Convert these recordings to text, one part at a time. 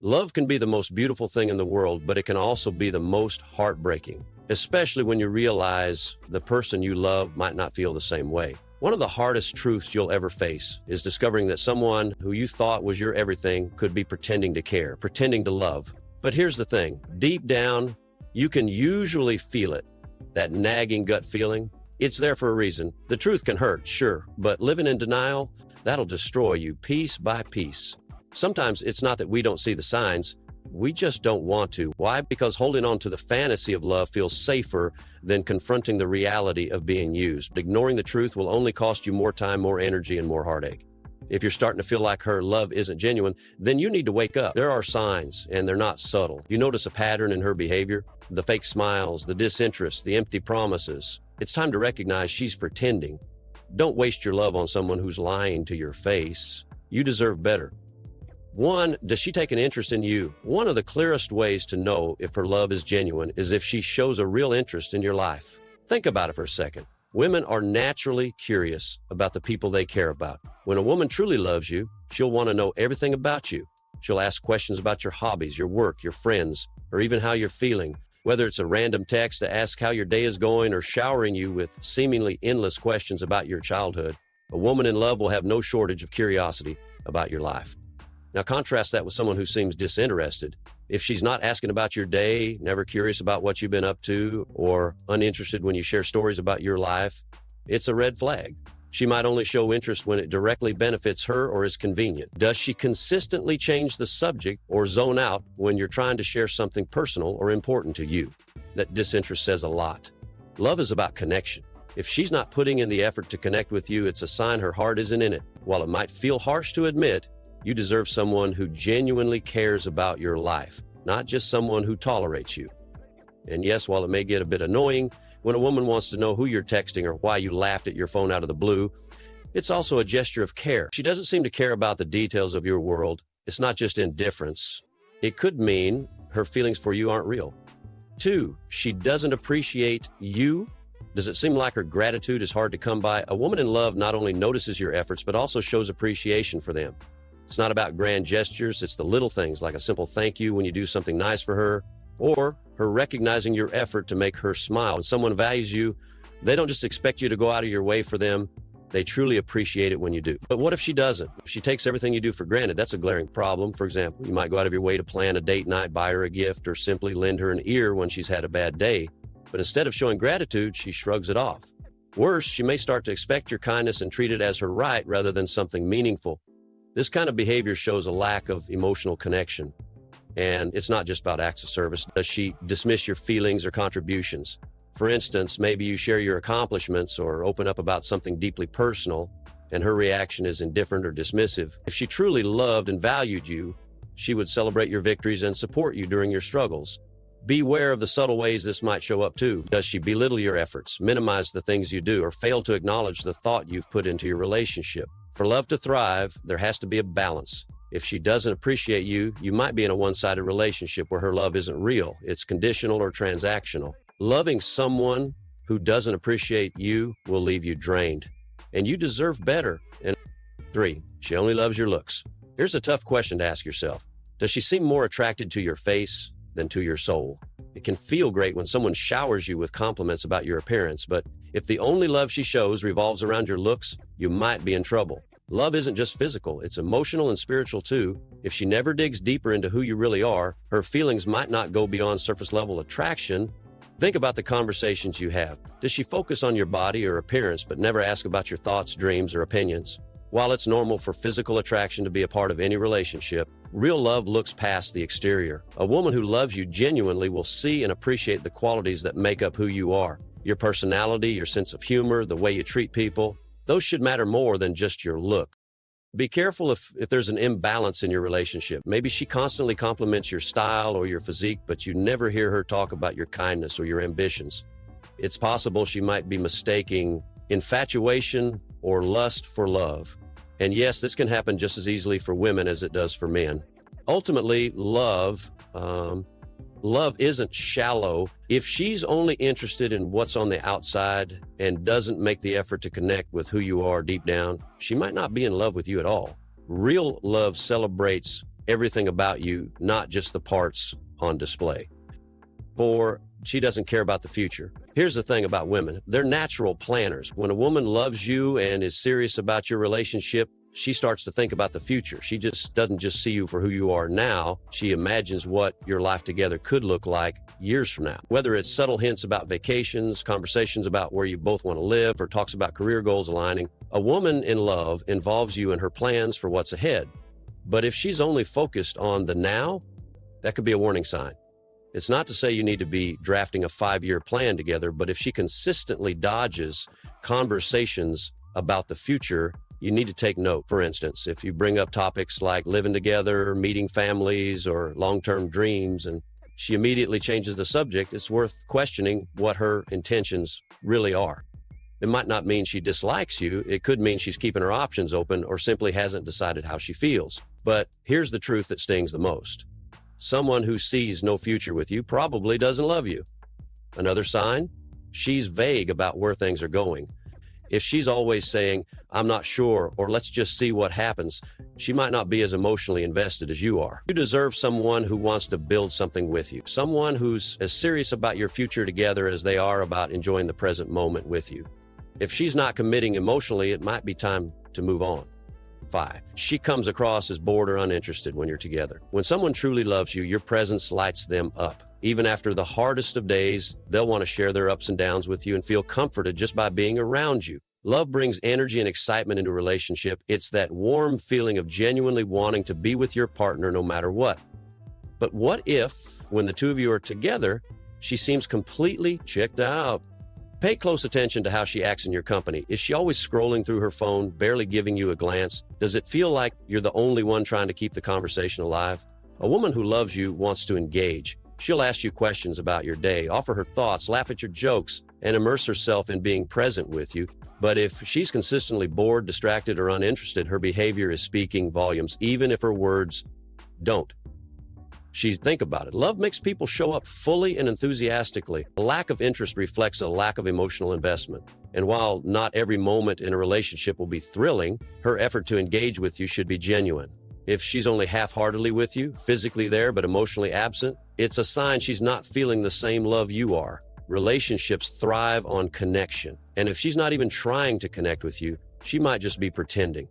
Love can be the most beautiful thing in the world, but it can also be the most heartbreaking, especially when you realize the person you love might not feel the same way. One of the hardest truths you'll ever face is discovering that someone who you thought was your everything could be pretending to care, pretending to love. But here's the thing, deep down, you can usually feel it, that nagging gut feeling. It's there for a reason. The truth can hurt, sure, but living in denial, that'll destroy you piece by piece. Sometimes it's not that we don't see the signs, we just don't want to. Why? Because holding on to the fantasy of love feels safer than confronting the reality of being used. Ignoring the truth will only cost you more time, more energy, and more heartache. If you're starting to feel like her love isn't genuine, then you need to wake up. There are signs, and they're not subtle. You notice a pattern in her behavior, the fake smiles, the disinterest, the empty promises. It's time to recognize she's pretending. Don't waste your love on someone who's lying to your face. You deserve better. 1, does she take an interest in you? One of the clearest ways to know if her love is genuine is if she shows a real interest in your life. Think about it for a second. Women are naturally curious about the people they care about. When a woman truly loves you, she'll want to know everything about you. She'll ask questions about your hobbies, your work, your friends, or even how you're feeling. Whether it's a random text to ask how your day is going or showering you with seemingly endless questions about your childhood, a woman in love will have no shortage of curiosity about your life. Now contrast that with someone who seems disinterested. If she's not asking about your day, never curious about what you've been up to, or uninterested when you share stories about your life, it's a red flag. She might only show interest when it directly benefits her or is convenient. Does she consistently change the subject or zone out when you're trying to share something personal or important to you? That disinterest says a lot. Love is about connection. If she's not putting in the effort to connect with you, it's a sign her heart isn't in it. While it might feel harsh to admit, you deserve someone who genuinely cares about your life, not just someone who tolerates you. And yes, while it may get a bit annoying when a woman wants to know who you're texting or why you laughed at your phone out of the blue, it's also a gesture of care. She doesn't seem to care about the details of your world. It's not just indifference. It could mean her feelings for you aren't real. 2, she doesn't appreciate you. Does it seem like her gratitude is hard to come by? A woman in love not only notices your efforts, but also shows appreciation for them. It's not about grand gestures, it's the little things like a simple thank you when you do something nice for her, or her recognizing your effort to make her smile. When someone values you, they don't just expect you to go out of your way for them, they truly appreciate it when you do. But what if she doesn't? If she takes everything you do for granted, that's a glaring problem. For example, you might go out of your way to plan a date night, buy her a gift, or simply lend her an ear when she's had a bad day. But instead of showing gratitude, she shrugs it off. Worse, she may start to expect your kindness and treat it as her right rather than something meaningful. This kind of behavior shows a lack of emotional connection. And it's not just about acts of service. Does she dismiss your feelings or contributions? For instance, maybe you share your accomplishments or open up about something deeply personal, and her reaction is indifferent or dismissive. If she truly loved and valued you, she would celebrate your victories and support you during your struggles. Beware of the subtle ways this might show up too. Does she belittle your efforts, minimize the things you do, or fail to acknowledge the thought you've put into your relationship? For love to thrive, there has to be a balance. If she doesn't appreciate you, you might be in a one-sided relationship where her love isn't real. It's conditional or transactional. Loving someone who doesn't appreciate you will leave you drained. And you deserve better. And 3, she only loves your looks. Here's a tough question to ask yourself. Does she seem more attracted to your face than to your soul? It can feel great when someone showers you with compliments about your appearance, but if the only love she shows revolves around your looks, you might be in trouble. Love isn't just physical, it's emotional and spiritual too. If she never digs deeper into who you really are, her feelings might not go beyond surface level attraction. Think about the conversations you have. Does she focus on your body or appearance but never ask about your thoughts, dreams, or opinions? While it's normal for physical attraction to be a part of any relationship, real love looks past the exterior. A woman who loves you genuinely will see and appreciate the qualities that make up who you are. Your personality, your sense of humor, the way you treat people, those should matter more than just your look. Be careful if there's an imbalance in your relationship. Maybe she constantly compliments your style or your physique, but you never hear her talk about your kindness or your ambitions. It's possible she might be mistaking infatuation or lust for love. And yes, this can happen just as easily for women as it does for men. Ultimately, love isn't shallow. If she's only interested in what's on the outside and doesn't make the effort to connect with who you are deep down, she might not be in love with you at all. Real love celebrates everything about you, not just the parts on display. 4, she doesn't care about the future. Here's the thing about women. They're natural planners. When a woman loves you and is serious about your relationship, she starts to think about the future. She just doesn't just see you for who you are now. She imagines what your life together could look like years from now. Whether it's subtle hints about vacations, conversations about where you both want to live, or talks about career goals aligning, a woman in love involves you in her plans for what's ahead. But if she's only focused on the now, that could be a warning sign. It's not to say you need to be drafting a 5-year plan together, but if she consistently dodges conversations about the future, you need to take note. For instance, if you bring up topics like living together, meeting families, or long-term dreams, and she immediately changes the subject, it's worth questioning what her intentions really are. It might not mean she dislikes you. It could mean she's keeping her options open or simply hasn't decided how she feels. But here's the truth that stings the most. Someone who sees no future with you probably doesn't love you. Another sign? She's vague about where things are going. If she's always saying, "I'm not sure," or "let's just see what happens," she might not be as emotionally invested as you are. You deserve someone who wants to build something with you, someone who's as serious about your future together as they are about enjoying the present moment with you. If she's not committing emotionally, it might be time to move on. 5, she comes across as bored or uninterested when you're together. When someone truly loves you, your presence lights them up. Even after the hardest of days, they'll want to share their ups and downs with you and feel comforted just by being around you. Love brings energy and excitement into a relationship. It's that warm feeling of genuinely wanting to be with your partner no matter what. But what if, when the two of you are together, she seems completely checked out? Pay close attention to how she acts in your company. Is she always scrolling through her phone, barely giving you a glance? Does it feel like you're the only one trying to keep the conversation alive? A woman who loves you wants to engage. She'll ask you questions about your day, offer her thoughts, laugh at your jokes, and immerse herself in being present with you. But if she's consistently bored, distracted, or uninterested, her behavior is speaking volumes, even if her words don't. Think about it. Love makes people show up fully and enthusiastically. A lack of interest reflects a lack of emotional investment. And while not every moment in a relationship will be thrilling, her effort to engage with you should be genuine. If she's only half-heartedly with you, physically there but emotionally absent, it's a sign she's not feeling the same love you are. Relationships thrive on connection. And if she's not even trying to connect with you, she might just be pretending.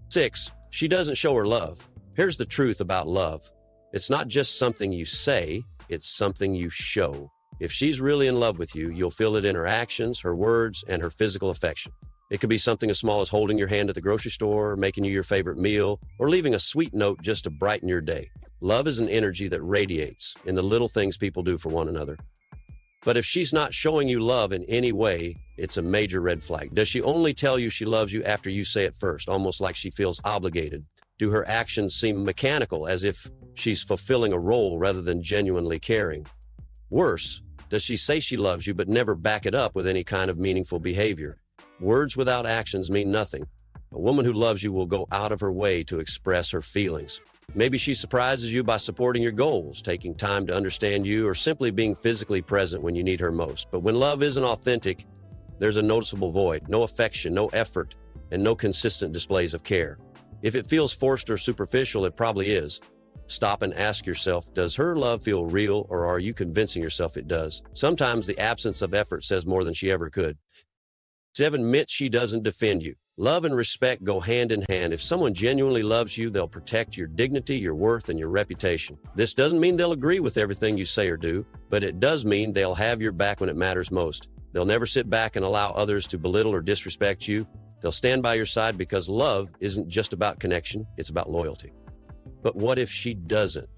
6, she doesn't show her love. Here's the truth about love. It's not just something you say, it's something you show. If she's really in love with you, you'll feel it in her actions, her words, and her physical affection. It could be something as small as holding your hand at the grocery store, making you your favorite meal, or leaving a sweet note just to brighten your day. Love is an energy that radiates in the little things people do for one another. But if she's not showing you love in any way, it's a major red flag. Does she only tell you she loves you after you say it first, almost like she feels obligated? Do her actions seem mechanical, as if she's fulfilling a role rather than genuinely caring? Worse, does she say she loves you but never back it up with any kind of meaningful behavior? Words without actions mean nothing. A woman who loves you will go out of her way to express her feelings. Maybe she surprises you by supporting your goals, taking time to understand you, or simply being physically present when you need her most. But when love isn't authentic, there's a noticeable void, no affection, no effort, and no consistent displays of care. If it feels forced or superficial, it probably is. Stop and ask yourself, does her love feel real, or are you convincing yourself it does? Sometimes the absence of effort says more than she ever could. 7, admit she doesn't defend you. Love and respect go hand in hand. If someone genuinely loves you, they'll protect your dignity, your worth, and your reputation. This doesn't mean they'll agree with everything you say or do, but it does mean they'll have your back when it matters most. They'll never sit back and allow others to belittle or disrespect you. They'll stand by your side because love isn't just about connection, it's about loyalty. But what if she doesn't?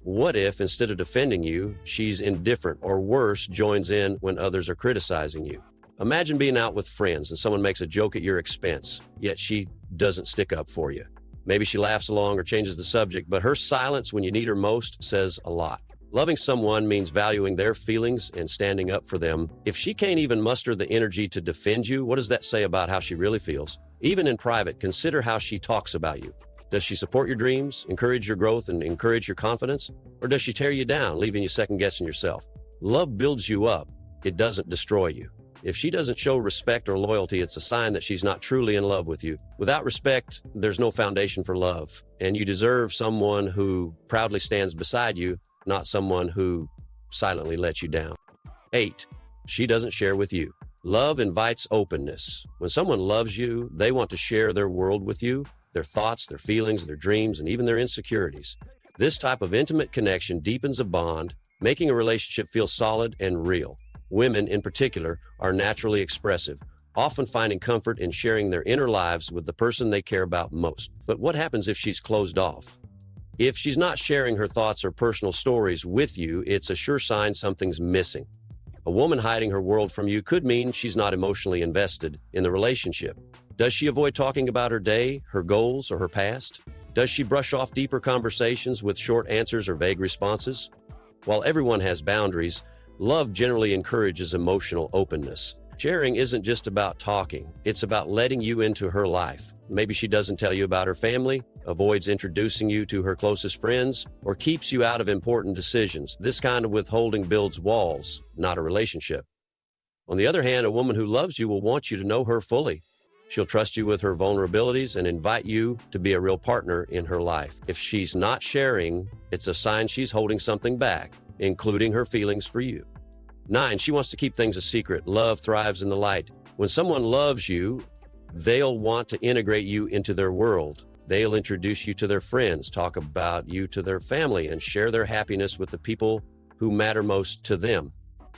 What if, instead of defending you, she's indifferent, or worse, joins in when others are criticizing you? Imagine being out with friends and someone makes a joke at your expense, yet she doesn't stick up for you. Maybe she laughs along or changes the subject, but her silence when you need her most says a lot. Loving someone means valuing their feelings and standing up for them. If she can't even muster the energy to defend you, what does that say about how she really feels? Even in private, consider how she talks about you. Does she support your dreams, encourage your growth, and encourage your confidence? Or does she tear you down, leaving you second-guessing yourself? Love builds you up. It doesn't destroy you. If she doesn't show respect or loyalty, it's a sign that she's not truly in love with you. Without respect, there's no foundation for love, and you deserve someone who proudly stands beside you, not someone who silently lets you down. 8, she doesn't share with you. Love invites openness. When someone loves you, they want to share their world with you, their thoughts, their feelings, their dreams, and even their insecurities. This type of intimate connection deepens a bond, making a relationship feel solid and real. Women, in particular, are naturally expressive, often finding comfort in sharing their inner lives with the person they care about most. But what happens if she's closed off? If she's not sharing her thoughts or personal stories with you, it's a sure sign something's missing. A woman hiding her world from you could mean she's not emotionally invested in the relationship. Does she avoid talking about her day, her goals, or her past? Does she brush off deeper conversations with short answers or vague responses? While everyone has boundaries, love generally encourages emotional openness. Sharing isn't just about talking, it's about letting you into her life. Maybe she doesn't tell you about her family, avoids introducing you to her closest friends, or keeps you out of important decisions. This kind of withholding builds walls, not a relationship. On the other hand, a woman who loves you will want you to know her fully. She'll trust you with her vulnerabilities and invite you to be a real partner in her life. If she's not sharing, it's a sign she's holding something back, including her feelings for you. 9, she wants to keep things a secret. Love thrives in the light. When someone loves you, they'll want to integrate you into their world. They'll introduce you to their friends, talk about you to their family, and share their happiness with the people who matter most to them.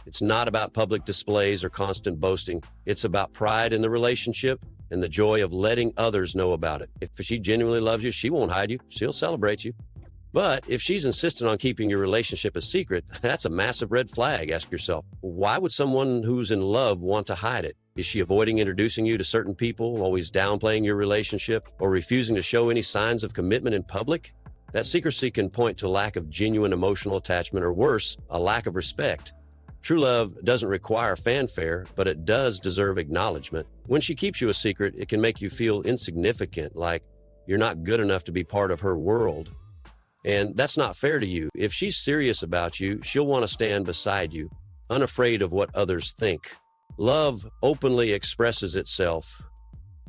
It's not about public displays or constant boasting. It's about pride in the relationship and the joy of letting others know about it. If she genuinely loves you, she won't hide you. She'll celebrate you. But if she's insistent on keeping your relationship a secret, that's a massive red flag. Ask yourself, why would someone who's in love want to hide it? Is she avoiding introducing you to certain people, always downplaying your relationship, or refusing to show any signs of commitment in public? That secrecy can point to a lack of genuine emotional attachment, or worse, a lack of respect. True love doesn't require fanfare, but it does deserve acknowledgement. When she keeps you a secret, it can make you feel insignificant, like you're not good enough to be part of her world. And that's not fair to you. If she's serious about you, she'll want to stand beside you, unafraid of what others think. Love openly expresses itself.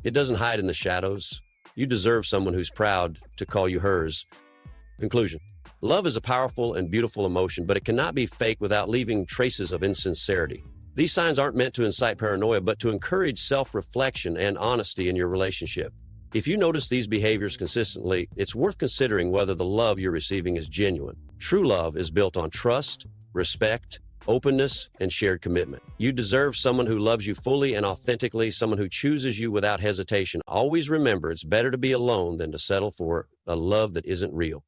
It doesn't hide in the shadows. You deserve someone who's proud to call you hers. Conclusion. Love is a powerful and beautiful emotion, but it cannot be fake without leaving traces of insincerity. These signs aren't meant to incite paranoia, but to encourage self-reflection and honesty in your relationship. If you notice these behaviors consistently, it's worth considering whether the love you're receiving is genuine. True love is built on trust, respect, openness, and shared commitment. You deserve someone who loves you fully and authentically, someone who chooses you without hesitation. Always remember, it's better to be alone than to settle for a love that isn't real.